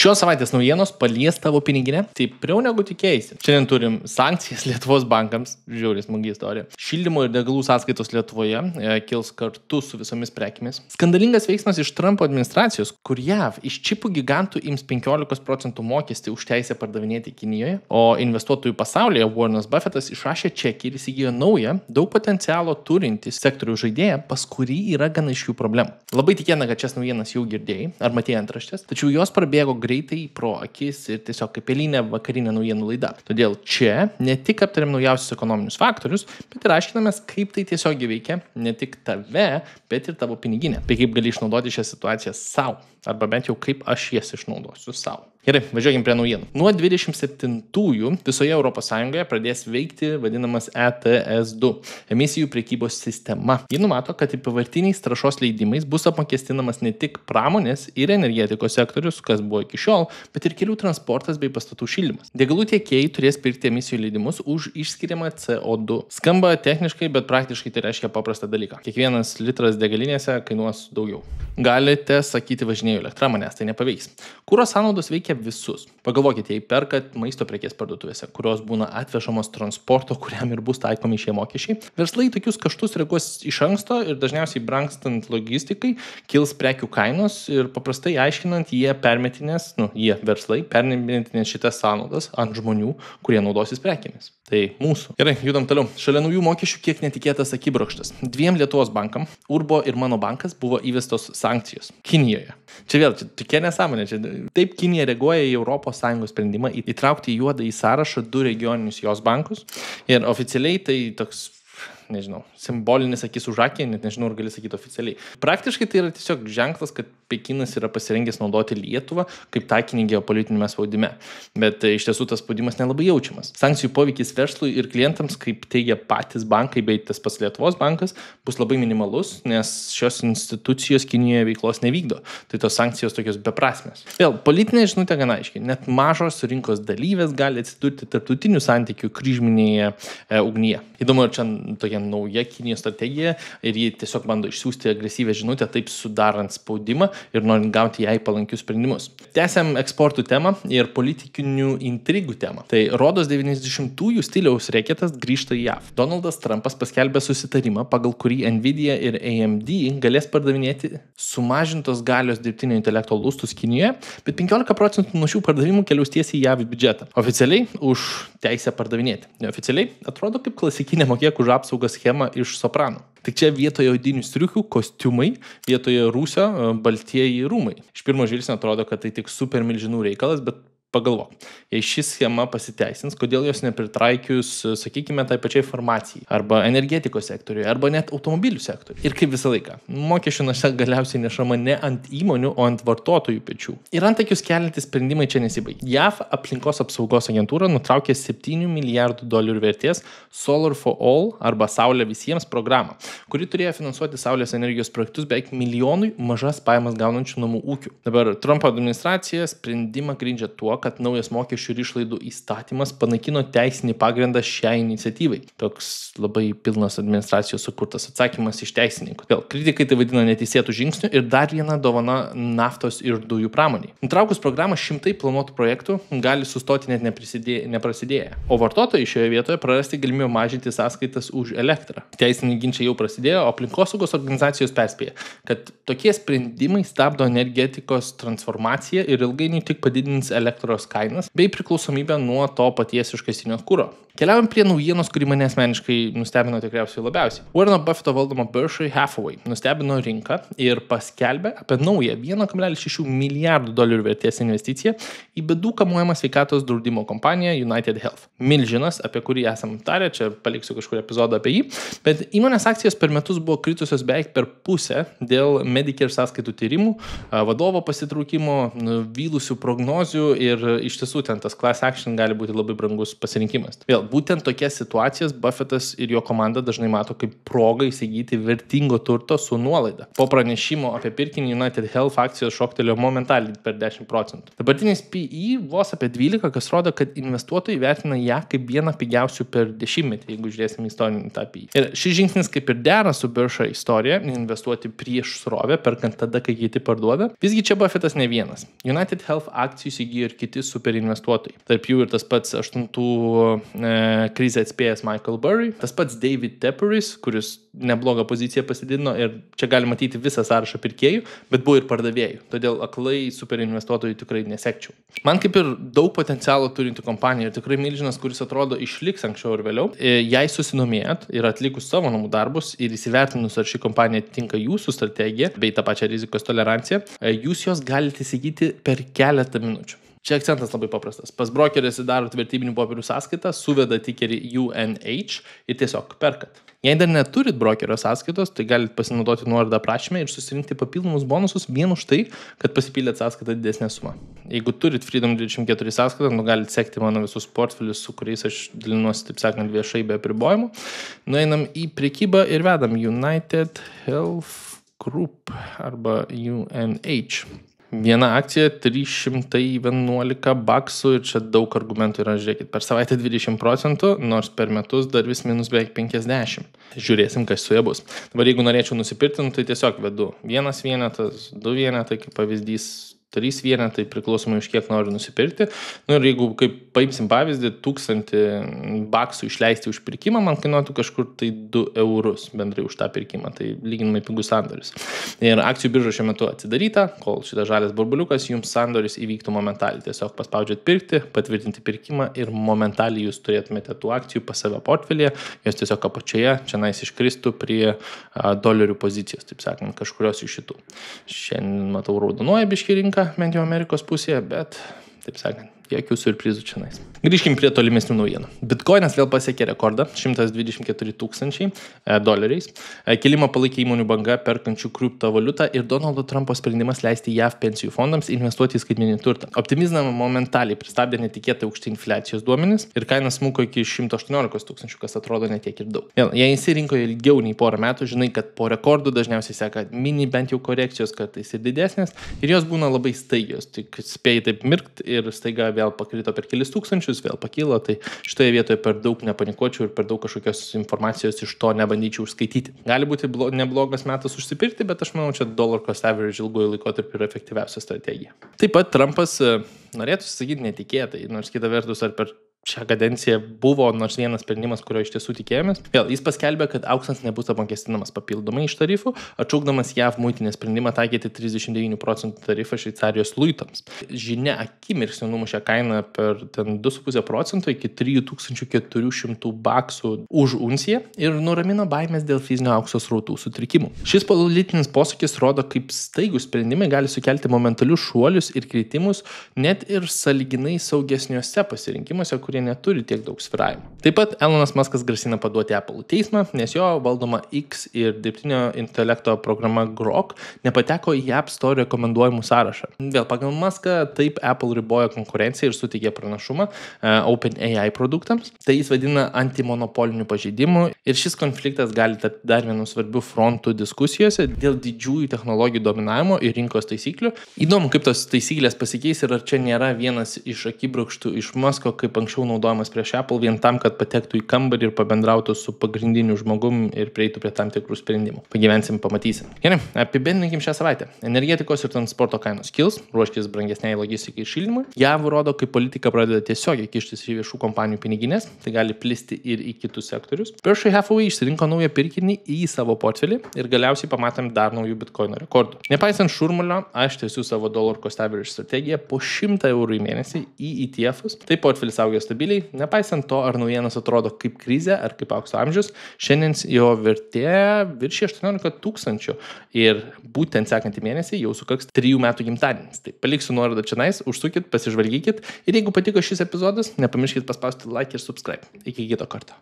Šios savaitės naujienos palies tavo piniginę stipriau negu tikėjaisi. Šiandien turim sankcijas Lietuvos bankams, žiauriai smagi istorija. Šildymo ir degalų sąskaitos Lietuvoje kils kartu su visomis prekimis. Skandalingas veiksmas iš Trumpo administracijos, kur JAV iš čipų gigantų ims 15% mokestį už teisę pardavinėti Kinijoje, o investuotojų pasaulyje Warrenas Buffettas išrašė čekį ir įsigijo naują, daug potencialo turintį sektorių žaidėją, pas kurį yra gana aiškių problemų. Labai tikėtina, kad šias naujienas jau girdėjai ar matėjai antraštės, tačiau jos prabėgo greitai pro akis ir tiesiog kaip eilinė vakarinė naujienų laida. Todėl čia ne tik aptariam naujausius ekonominius faktorius, bet ir aiškinamės, kaip tai tiesiog veikia ne tik tave, bet ir tavo piniginę. Tai kaip gali išnaudoti šią situaciją savo, arba bent jau kaip aš jas išnaudosiu savo. Gerai, važiuokim prie naujienų. Nuo 27-ųjų visoje Europos Sąjungoje pradės veikti vadinamas ETS2 emisijų prekybos sistema. Ji numato, kad apyvartiniais taršos leidimais bus apmokestinamas ne tik pramonės ir energetikos sektorius, kas buvo iki šiol, bet ir kelių transportas bei pastatų šildymas. Degalų tiekėjai turės pirkti emisijų leidimus už išskiriamą CO2. Skamba techniškai, bet praktiškai tai reiškia paprastą dalyką. Kiekvienas litras degalinėse kainuos daugiau. Galite sakyti važinėjau elektrą, manęs tai nepaveiks. Kuro sąnaudos veikia visus. Pagalvokite, jei perkat maisto prekės parduotuvėse, kurios būna atvežamos transporto, kuriam ir bus taikomi šie mokesčiai. Verslai tokius kaštus reaguos iš anksto ir dažniausiai brangstant logistikai kils prekių kainos ir paprastai aiškinant, jie verslai permetinės šitas sąnaudas ant žmonių, kurie naudosis prekėmis. Tai mūsų. Gerai, judam toliau. Šalia naujų mokesčių kiek netikėtas akibrokštas. 2 Lietuvos bankam, Urbo ir Mano bankas, buvo įvestos sankcijos Kinijoje. Čia vėl, tokia nesąmonė. Taip Kinija reaguoja į ES sprendimą įtraukti į juodą į sąrašą 2 regioninius jos bankus. Ir oficialiai tai toks, nežinau, simbolinis akis už akį, net nežinau, ar gali sakyti oficialiai. Praktiškai tai yra tiesiog ženklas, kad Pekinas yra pasirengęs naudoti Lietuvą kaip taikinį geopolitinėme spaudime. Bet iš tiesų tas spaudimas nelabai jaučiamas. Sankcijų poveikis verslui ir klientams, kaip teigia patys bankai bei tas pats Lietuvos bankas, bus labai minimalus, nes šios institucijos Kinijoje veiklos nevykdo. Tai tos sankcijos tokios beprasmės. Vėl, politinė žinutė gana aiškiai. Net mažos rinkos dalyvės gali atsidurti tarptautinių santykių kryžminėje ugnyje. Įdomu, ar čia tokia nauja Kinijos strategija ir jie tiesiog bando išsiųsti agresyvę žinutę, taip sudarant spaudimą ir norint gauti jai palankius sprendimus. Tęsiam eksportų temą ir politikinių intrigų temą. Tai rodos 90-ųjų stiliaus reketas grįžta į JAV. Donaldas Trumpas paskelbė susitarimą, pagal kurį Nvidia ir AMD galės pardavinėti sumažintos galios dirbtinio intelekto lustus Kinijoje, bet 15% nuo šių pardavimų keliaus tiesiai į JAV biudžetą. Oficialiai už teisę pardavinėti. Neoficialiai atrodo kaip klasikinė mokėk už apsaugą schema iš Soprano. Tik čia vietoje odinių striukių kostiumai, vietoje rūsio baltieji rūmai. Iš pirmo žvilgsnio atrodo, kad tai tik super milžinų reikalas, bet pagalvok, jei ši schema pasiteisins, kodėl jos nepritraikius, sakykime, tai pačiai farmacijai, arba energetikos sektoriuje, arba net automobilių sektoriuje. Ir kaip visą laiką, mokesčių našta galiausiai nešama ne ant įmonių, o ant vartotojų pečių. Ir antakius keliantys sprendimai čia nesibaigia. JAV aplinkos apsaugos agentūra nutraukė $7 milijardų vertės Solar for All arba Saulė visiems programą, kuri turėjo finansuoti saulės energijos projektus beveik milijonui mažas pajamas gaunančių namų ūkių. Dabar Trumpo administracija sprendimą grindžia tuo, kad naujas mokesčių ir išlaidų įstatymas panaikino teisinį pagrindą šiai iniciatyvai. Toks labai pilnas administracijos sukurtas atsakymas iš teisininkų. Vėl, kritikai tai vadina neteisėtų žingsnių ir dar viena dovana naftos ir dujų pramoniai. Nutraukus programą 100 planuotų projektų gali sustoti net neprasidėję. O vartotojai šioje vietoje prarasti galimybę mažinti sąskaitas už elektrą. Teisiniai ginčiai jau prasidėjo, o aplinkosaugos organizacijos perspėja, kad tokie sprendimai stabdo energetikos transformaciją ir ilgainiui tik padidins elektros kainas bei priklausomybę nuo to paties iškastinio kuro. Keliaujam prie naujienos, kuri mane asmeniškai nustebino tikriausiai labiausiai. Warreno Buffetto valdoma Berkshire Hathaway nustebino rinką ir paskelbė apie naują $1,6 milijardų vertės investiciją į bėdų kamuojamą sveikatos draudimo kompaniją United Health. Milžinas, apie kurį esam tarę, čia paliksiu kažkurį epizodą apie jį, bet įmonės akcijos per metus buvo kritusios beveik per pusę dėl Medicare sąskaitų tyrimų, vadovo pasitraukimo, vylusių prognozių ir ir iš tiesų ten tas class action gali būti labai brangus pasirinkimas. Vėl, būtent tokias situacijas Buffettas ir jo komanda dažnai mato kaip progą įsigyti vertingo turto su nuolaida. Po pranešimo apie pirkinį United Health akcijos šoktelėjo momentaliai per 10%. Dabartinis PE vos apie 12, kas rodo, kad investuotojai vertina ją kaip vieną pigiausių per dešimtmetį, jeigu žiūrėsim istorinį tą PE. Ir šis žingsnis kaip ir dera su Berkshire istorija, investuoti prieš srovę, perkant tada, kai kiti parduoda. Visgi čia Buffettas ne vienas. United Health akcijų įsigijo ir kiti superinvestuotojai. Tarp jų ir tas pats 8 krizę atspėjęs Michael Burry, tas pats David Tepperis, kuris neblogą poziciją pasididino ir čia gali matyti visą sąrašą pirkėjų, bet buvo ir pardavėjų. Todėl aklai superinvestuotojų tikrai nesekčiau. Man kaip ir daug potencialo turinti kompanija ir tikrai milžinas, kuris atrodo išliks anksčiau ir vėliau. Jei susidomėjot ir atlikus savo namų darbus ir įsivertinus, ar ši kompanija tinka jūsų strategiją bei tą pačią rizikos toleranciją, jūs jos galite įsigyti per keletą minučių. Čia akcentas labai paprastas. Pas brokerį atsidarot vertybinių popierių sąskaitą, suveda tikerį UNH ir tiesiog perkat. Jei dar neturit brokerio sąskaitos, tai galite pasinaudoti nuorodą aprašyme ir susirinkti papildomus bonusus vien už tai, kad pasipylėt sąskaitą didesnę sumą. Jeigu turit Freedom 24 sąskaitą, galite sekti mano visus portfelius, su kuriais aš dalinuosi, taip sakant, viešai be apribojimų. Nueinam į prekybą ir vedam United Health Group arba UNH. Viena akcija 311 baksų ir čia daug argumentų yra, žiūrėkit, per savaitę 20%, nors per metus dar vis minus beveik 50. Žiūrėsim, kas su ja bus. Dabar jeigu norėčiau nusipirkti, tai tiesiog vedu 1 vienetas, 2 vienetai, kaip pavyzdys, 3 vienetai, priklausomai iš kiek noriu nusipirkti. Ir jeigu, kaip paimsim pavyzdį, 1000 baksų išleisti už pirkimą, man kainuotų kažkur tai 2 eurus bendrai už tą pirkimą. Tai lyginamai pigus sandoris. Ir akcijų birža šiuo metu atsidaryta, kol šitas žalias burbuliukas, jums sandoris įvyktų momentaliai. Tiesiog paspaudžiat pirkti, patvirtinti pirkimą ir momentaliai jūs turėtumėte tų akcijų pas save portfelyje, jos tiesiog apačioje, čia nais iškristų prie dolerių pozicijos, taip sakant, kažkurios iš šitų. Šiandien matau raudonuoja biški rinka, bent jau Amerikos pusėje, bet, taip sakant, jokių surprizų čia nais. Grįžkim prie tolimesnių naujienų. Bitcoinas vėl pasiekė rekordą 124 000 doleriais. Kilimą palaikė įmonių banga perkančių kriptovaliutą ir Donaldo Trumpo sprendimas leisti JAV pensijų fondams investuoti į skaitmeninį turtą. Optimizmą momentaliai pristabdė netikėtai aukšti infliacijos duomenys ir kainas smuko iki 118 000, kas atrodo netiek ir daug. Jei esi rinkoje ilgiau nei porą metų, žinai, kad po rekordų dažniausiai seka mini bent jau korekcijos, kartais ir didesnės ir jos būna labai staigios. Tik spėjai taip mirkt ir staiga vėl pakrito per kelis tūkstančius, vėl pakilo, tai šitoje vietoje per daug nepanikuočiau ir per daug kažkokios informacijos iš to nebandyčiau užskaityti. Gali būti neblogas metas užsipirkti, bet aš manau, čia dollar cost average ilgojo laikotarpio yra efektyviausia strategija. Taip pat Trumpas norėtų sakyti netikėtai, nors kita vertus ar per šią kadenciją buvo nors vienas sprendimas, kurio iš tiesų tikėjomės. Vėl, jis paskelbė, kad auksas nebus apmokestinamas papildomai iš tarifų, atšaukdamas JAV muitinės sprendimą taikyti 39% tarifą Šveicarijos luitams. Žinia akimirksniu numušė kainą per 2,5% iki 3400 baksų už unciją ir nuramino baimės dėl fizinio aukso srautų sutrikimų. Šis politinis posūkis rodo, kaip staigus sprendimai gali sukelti momentalius šuolius ir kritimus net ir sąlyginai saugesniuose pasirinkimuose, kurie neturi tiek daug svyravimų. Taip pat Elonas Muskas grasina paduoti Apple teismą, nes jo valdoma X ir dirbtinio intelekto programa Grok nepateko į App Store rekomenduojamų sąrašą. Vėl pagal Muską taip Apple riboja konkurenciją ir suteikė pranašumą OpenAI produktams. Tai jis vadina antimonopoliniu pažeidimu ir šis konfliktas gali tapti dar vienu svarbiu frontu diskusijose dėl didžiųjų technologijų dominavimo ir rinkos taisyklių. Įdomu, kaip tos taisyklės pasikeis ir ar čia nėra vienas iš akibrokštų iš Musko, kaip anksčiau naudojamas prieš Apple vien tam, kad patektų į kambarį ir pabendrautų su pagrindiniu žmogum ir prieitų prie tam tikrų sprendimų. Pagyvensim, pamatysim. Gerai, apibendrinkim šią savaitę. Energetikos ir transporto kainos kils, ruoškis brangesniai logistikai ir šildymui. JAV rodo, kaip politika pradeda tiesiogiai kištis į viešų kompanijų piniginės, tai gali plisti ir į kitus sektorius. Berkshire Hathaway išsirinko naują pirkinį į savo portfelį ir galiausiai pamatėm dar naujų Bitcoino rekordų. Nepaisant šurmulio, aš tęsiu savo dollar cost average strategiją po 100 eurų į mėnesį į ETF'us. Tai portfelis auga stabiliai, nepaisant to, ar naujienos atrodo kaip krizė ar kaip aukso amžius, šiandien jo vertė viršė 18 000 ir būtent sekantį mėnesį jau sukaks 3 metų gimtadienis. Tai paliksiu nuorodą čionais, užsukit, pasižvalgykit ir jeigu patiko šis epizodas, nepamirškit paspausti like ir subscribe. Iki kito karto.